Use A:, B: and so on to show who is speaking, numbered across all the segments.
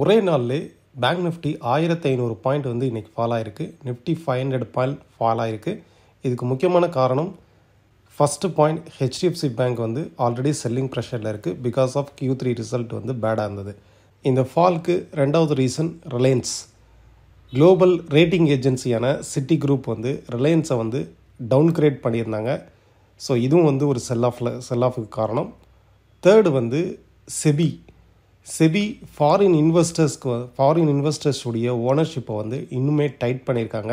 A: ஒரே நாள்லே bank Nifty 1500 point வந்து இன்றைக்கி ஃபால் ஆகிருக்கு. நிஃப்டி 500 பாயிண்ட் ஃபால் ஆகிருக்கு. இதுக்கு முக்கியமான காரணம் ஃபஸ்ட்டு பாயிண்ட், ஹெச்டிஎஃப்சி பேங்க் வந்து ஆல்ரெடி செல்லிங் ப்ரெஷரில் இருக்குது. பிகாஸ் ஆஃப் Q3 ரிசல்ட் வந்து பேடாக இருந்தது. இந்த ஃபால்க்கு ரெண்டாவது ரீசன் ரிலையன்ஸ். குளோபல் ரேட்டிங் ஏஜென்சியான சிட்டி குரூப் வந்து ரிலையன்ஸை வந்து டவுன்கிரேட் பண்ணியிருந்தாங்க. ஸோ இதுவும் வந்து ஒரு செல் ஆஃபுக்கு காரணம். தேர்டு வந்து செபி ஃபாரின் இன்வெஸ்டர்ஸுடைய ஓனர்ஷிப்பை வந்து இன்னுமே டைட் பண்ணியிருக்காங்க.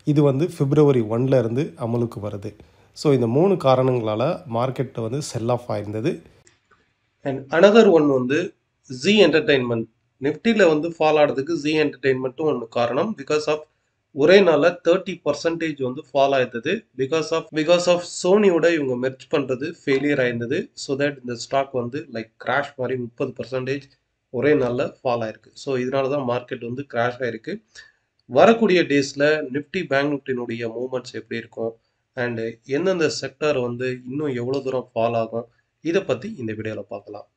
A: இது வந்து February 1 இருந்து அமலுக்கு வருது. ஸோ இந்த 3 காரணங்களால் மார்க்கெட்டில் வந்து செல் ஆஃப் ஆயிருந்தது. அண்ட் அனதர் ஒன் வந்து ஜி என்டர்டெயின்மெண்ட். நிஃப்டியில் வந்து ஃபால் ஆகிறதுக்கு ஜி என்டர்டெயின்மெண்ட்டும் ஒன்று காரணம். பிகாஸ் ஆஃப் ஒரே நாளில் 30% வந்து ஃபால் ஆயிருந்தது. பிகாஸ் ஆஃப் சோனியோட இவங்க மெர்ஜ் பண்ணுறது ஃபெயிலியர் ஆயிருந்தது. ஸோ தட் இந்த ஸ்டாக் வந்து லைக் கிராஷ் மாதிரி 30% ஒரே நாளில் ஃபால் ஆயிருக்கு. ஸோ இதனால தான் மார்க்கெட் வந்து கிராஷ் ஆயிருக்கு. வரக்கூடிய டேஸில் நிஃப்டி பேங்க் நிஃப்டினுடைய மூவ்மெண்ட்ஸ் எப்படி இருக்கும் அண்டு எந்தெந்த செக்டர் வந்து இன்னும் எவ்வளோ தூரம் ஃபால் ஆகும், இதை பற்றி இந்த வீடியோவில் பார்க்கலாம்.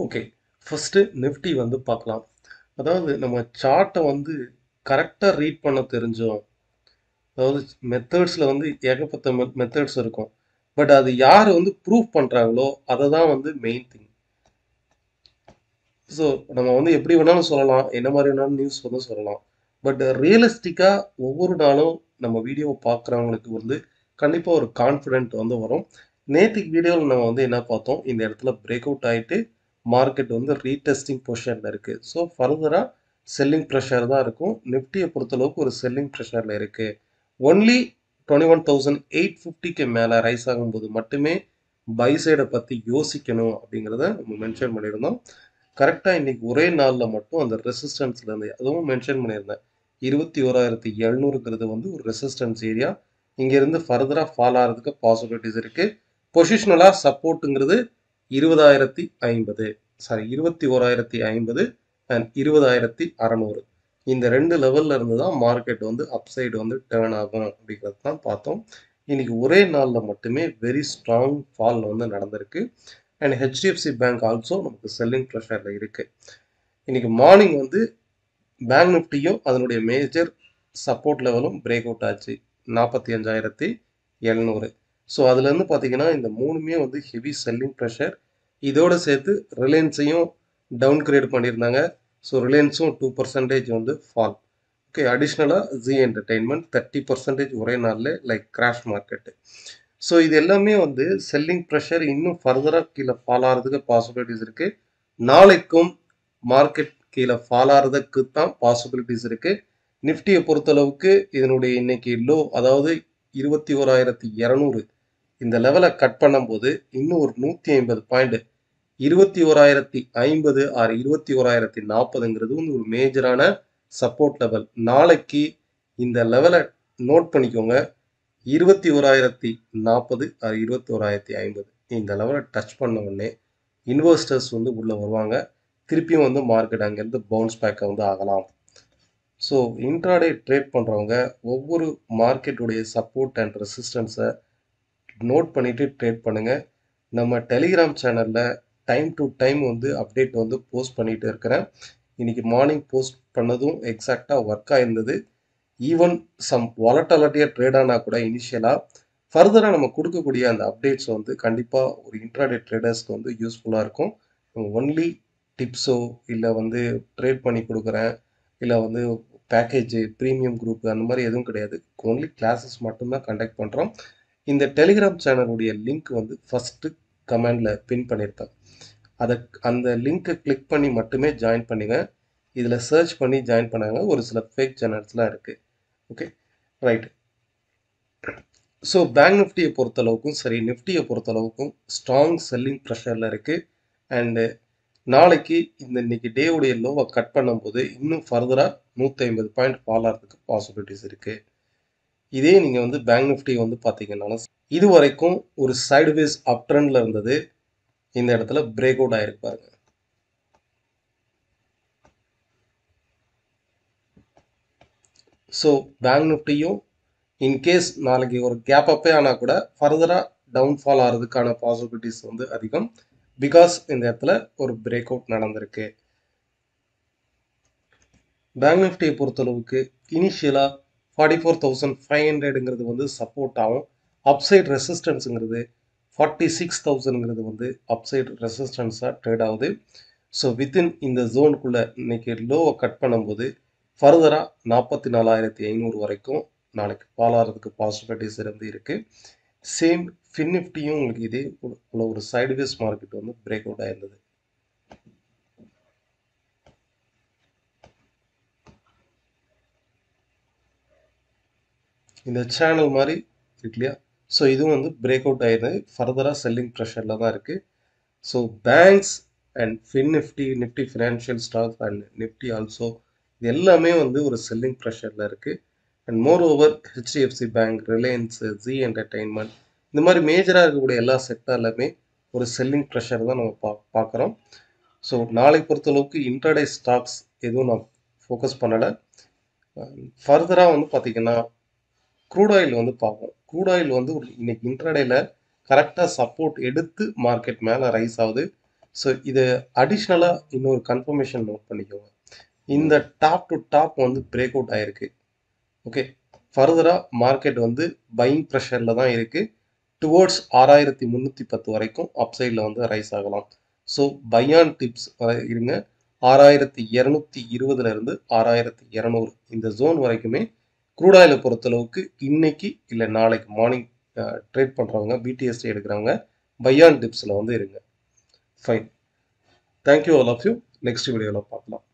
A: ஓகே, ஃபஸ்ட்டு நிஃப்டி வந்து பார்க்கலாம். அதாவது நம்ம சார்ட்டை வந்து கரெக்டாக ரீட் பண்ண தெரிஞ்சோம். அதாவது மெத்தட்ஸில் வந்து ஏகப்பட்ட மெத்தட்ஸ் இருக்கும். பட் அது யார் வந்து ப்ரூவ் பண்ணுறாங்களோ அதை தான் வந்து மெயின் திங். ஸோ நம்ம வந்து எப்படி வேணாலும் சொல்லலாம், என்ன மாதிரி வேணாலும் நியூஸ் வந்து சொல்லலாம். பட் ரியலிஸ்டிக்காக ஒவ்வொரு நாளும் நம்ம வீடியோவை பார்க்குறவங்களுக்கு வந்து கண்டிப்பாக ஒரு கான்ஃபிடென்ட் வந்து வரும். நேற்றுக்கு வீடியோவில் நம்ம வந்து என்ன பார்த்தோம், இந்த இடத்துல பிரேக் அவுட் ஆகிட்டு மார்க்கெட் வந்து ரீடெஸ்டிங் பொசிஷனில் இருக்குது. ஸோ ஃபர்தராக செல்லிங் ப்ரெஷர் தான் இருக்கும். நிஃப்டியை பொறுத்தளவுக்கு ஒரு செல்லிங் ப்ரெஷரில் இருக்குது. ஒன்லி 21,850க்கு மேலே ரைஸ் ஆகும்போது மட்டுமே பை சைடை பற்றி யோசிக்கணும் அப்படிங்கிறத நம்ம மென்ஷன் பண்ணியிருந்தோம். கரெக்டாக இன்றைக்கி ஒரே நாளில் மட்டும் அந்த ரெசிஸ்டன்ஸ்லேருந்து அதுவும் மென்ஷன் பண்ணியிருந்தேன். 21,700ங்கிறது வந்து ஒரு ரெசிஸ்டன்ஸ் ஏரியா. இங்கேருந்து ஃபர்தராக ஃபால் ஆகிறதுக்கு பாசிபிலிட்டிஸ் இருக்குது. பொசிஷனலாக சப்போர்ட்டுங்கிறது 21,050 அண்ட் 20,600. இந்த 2 லெவலில் இருந்து தான் மார்க்கெட் வந்து அப்சைடு வந்து டேர்ன் ஆகும் அப்படிங்கிறது தான் பார்த்தோம். இன்றைக்கி ஒரே நாளில் மட்டுமே வெரி ஸ்ட்ராங் ஃபால் வந்து நடந்திருக்கு. அண்ட் ஹெச்டிஎஃப்சி பேங்க் ஆல்சோ நமக்கு செல்லிங் ப்ரெஷரில் இருக்குது. இன்றைக்கி மார்னிங் வந்து பேங்க் நிஃப்டியும் அதனுடைய மேஜர் சப்போர்ட் லெவலும் பிரேக் அவுட் ஆச்சு 45,700. ஸோ அதுலேருந்து பார்த்தீங்கன்னா இந்த மூணுமே வந்து ஹெவி செல்லிங் ப்ரெஷர். இதோடு சேர்த்து ரிலையன்ஸையும் டவுன் கிரேட் பண்ணியிருந்தாங்க. ஸோ ரிலையன்ஸும் 2% வந்து ஃபால். ஓகே, அடிஷ்னலாக ஜி என்டர்டெயின்மெண்ட் 30% ஒரே நாளில் லைக் கிராஷ் மார்க்கெட்டு. ஸோ இது எல்லாமே வந்து செல்லிங் ப்ரெஷர் இன்னும் ஃபர்தராக கீழே ஃபால் ஆகிறதுக்கு பாசிபிலிட்டிஸ் இருக்குது. நாளைக்கும் மார்க்கெட் கீழே ஃபால் ஆகிறதுக்கு தான் பாசிபிலிட்டிஸ் இருக்குது. நிஃப்டியை பொறுத்தளவுக்கு இதனுடைய இன்னைக்கு லோ, அதாவது 21,200 இந்த லெவலை கட் பண்ணும்போது இன்னும் ஒரு 150 பாயிண்ட் 21,050 ஆர் 21,040ங்கிறது வந்து ஒரு மேஜரான சப்போர்ட் லெவல். நாளைக்கு இந்த லெவலை நோட் பண்ணிக்கோங்க. 21,040 ஆர் 21,050 இந்த லெவலை டச் பண்ண உடனே இன்வெஸ்டர்ஸ் வந்து உள்ளே வருவாங்க. திருப்பியும் வந்து மார்க்கெட் அங்கேருந்து பவுன்ஸ் பேக்கை வந்து ஆகலாம். ஸோ இன்ட்ராடே ட்ரேட் பண்ணுறவங்க ஒவ்வொரு மார்க்கெட்டுடைய சப்போர்ட் அண்ட் ரெசிஸ்டன்ஸை நோட் பண்ணிவிட்டு ட்ரேட் பண்ணுங்கள். நம்ம டெலிகிராம் சேனலில் டைம் டு டைம் வந்து அப்டேட் வந்து போஸ்ட் பண்ணிகிட்டு இருக்கிறேன். இன்றைக்கி மார்னிங் போஸ்ட் பண்ணதும் எக்ஸாக்டாக ஒர்க் ஆகிருந்தது. ஈவன் சம் வாலட்டாலிட்டியாக ட்ரேட் ஆனால் கூட இனிஷியலாக ஃபர்தராக நம்ம கொடுக்கக்கூடிய அந்த அப்டேட்ஸ் வந்து கண்டிப்பாக ஒரு இன்ட்ராடே ட்ரேடர்ஸ்க்கு வந்து யூஸ்ஃபுல்லாக இருக்கும். ஒன்லி டிப்ஸோ இல்லை வந்து ட்ரேட் பண்ணி கொடுக்குறேன், இல்லை வந்து பேக்கேஜ் ப்ரீமியம் குரூப் அந்த மாதிரி எதுவும் கிடையாது. ஒன்லி கிளாஸஸ் மட்டும்தான் கண்டக்ட் பண்ணுறோம். இந்த டெலிகிராம் சேனலுடைய லிங்க் வந்து ஃபஸ்ட்டு கமெண்டில் பின் பண்ணியிருப்பேன். அந்த லிங்க்கை கிளிக் பண்ணி மட்டுமே ஜாயின் பண்ணுங்க. இதில் சர்ச் பண்ணி ஜாயின் பண்ணாங்க. ஒரு சில ஃபேக் சேனல்ஸ்லாம் இருக்குது. Okay, right. ஸோ பேங்க் நிஃப்டியை பொறுத்தளவுக்கும் சரி, நிஃப்டியை பொறுத்தளவுக்கும் ஸ்ட்ராங் செல்லிங் ப்ரெஷரில் இருக்குது. அண்டு நாளைக்கு இன்னைக்கு டேவுடைய லோவை கட் பண்ணும்போது இன்னும் ஃபர்தராக 150 பாயிண்ட் ஃபால் ஆகிறதுக்கு பாசிபிலிட்டிஸ் இருக்குது. இதே நீங்கள் வந்து பேங்க் நிஃப்டி வந்து பார்த்தீங்கன்னா இது வரைக்கும் ஒரு சைடுவேஸ் அப் ட்ரெண்டில் இருந்தது. இந்த இடத்துல பிரேக் அவுட் ஆகிருக்கு பாருங்க. ஸோ பேங்க் நிஃப்டியும் இன்கேஸ் நாளைக்கு ஒரு கேப் அப்பே ஆனால் கூட ஃபர்தராக டவுன்ஃபால் ஆகிறதுக்கான பாசிபிலிட்டிஸ் வந்து அதிகம். பிகாஸ் இந்த இடத்துல ஒரு பிரேக் அவுட் நடந்திருக்கு. பேங்க் நிஃப்டியை பொறுத்தளவுக்கு இனிஷியலாக 44,500ங்கிறது வந்து சப்போர்ட் ஆகும். அப்சைட் ரெசிஸ்டன்ஸுங்கிறது 46,000ங்கிறது வந்து அப்சைட் ரெசிஸ்டன்ஸாக ட்ரேட் ஆகுது. ஸோ வித்தின் இந்த ஜோனுக்குள்ளே இன்னைக்கு லோவை கட் பண்ணும்போது ஃபர்தராக 44,500 வரைக்கும் நாளைக்கு ஃபால் ஆகிறதுக்கு பாசிபிலிட்டிஸ் இருந்து இருக்குது. சேம் ஃபின் நிஃப்டியும் உங்களுக்கு இதே ஒரு சைடுவேஸ் மார்க்கெட் வந்து பிரேக் அவுட் ஆயிருந்தது. இந்த சேனல் மாதிரி இருக்கு இல்லையா? ஸோ இதுவும் வந்து பிரேக் அவுட் ஆயிருந்தது. ஃபர்தராக செல்லிங் ப்ரெஷரில் தான் இருக்குது. So banks and fin Nifty, Nifty financial stocks and Nifty also இது எல்லாமே வந்து ஒரு செல்லிங் ப்ரெஷரில் இருக்குது. And more over HDFC bank, Reliance, G entertainment இந்த மாதிரி மேஜராக இருக்கக்கூடிய எல்லா செக்டர்லையுமே ஒரு செல்லிங் ப்ரெஷர் தான் நம்ம பார்க்குறோம். ஸோ நாளை பொறுத்தளவுக்கு இன்ட்ராடே ஸ்டாக்ஸ் எதுவும் நான் ஃபோக்கஸ் பண்ணலை. ஃபர்தராக வந்து பார்த்திங்கன்னா க்ரூட் ஆயில் வந்து பார்ப்போம். க்ரூட் ஆயில் வந்து இன்னைக்கு இன்ட்ராடேல கரெக்டாக சப்போர்ட் எடுத்து மார்க்கெட் மேலே ரைஸ் ஆகுது. ஸோ இதை அடிஷ்னலாக இன்னொரு கன்ஃபர்மேஷன் நோட் பண்ணிக்கோங்க. இந்த டாப் டு டாப் வந்து பிரேக் அவுட் ஆகிருக்கு. ஓகே, ஃபர்தராக மார்க்கெட் வந்து பையிங் ப்ரெஷரில் தான் இருக்குது. டுவோர்ட்ஸ் 6,310 வரைக்கும் அப்சைடில் வந்து ரைஸ் ஆகலாம். ஸோ பையான் டிப்ஸ் இருங்க. 6,220 6,200 இந்த ஜோன் வரைக்குமே க்ரூட் ஆயிலை பொறுத்தளவுக்கு இன்னைக்கு இல்லை நாளைக்கு மார்னிங் ட்ரேட் பண்ணுறவங்க, பிடிஎஸ்டி எடுக்கிறவங்க பையான் டிப்ஸில் வந்து இருங்க. Fine. Thank you all of you. Next வீடியோவில் பார்க்கலாம்.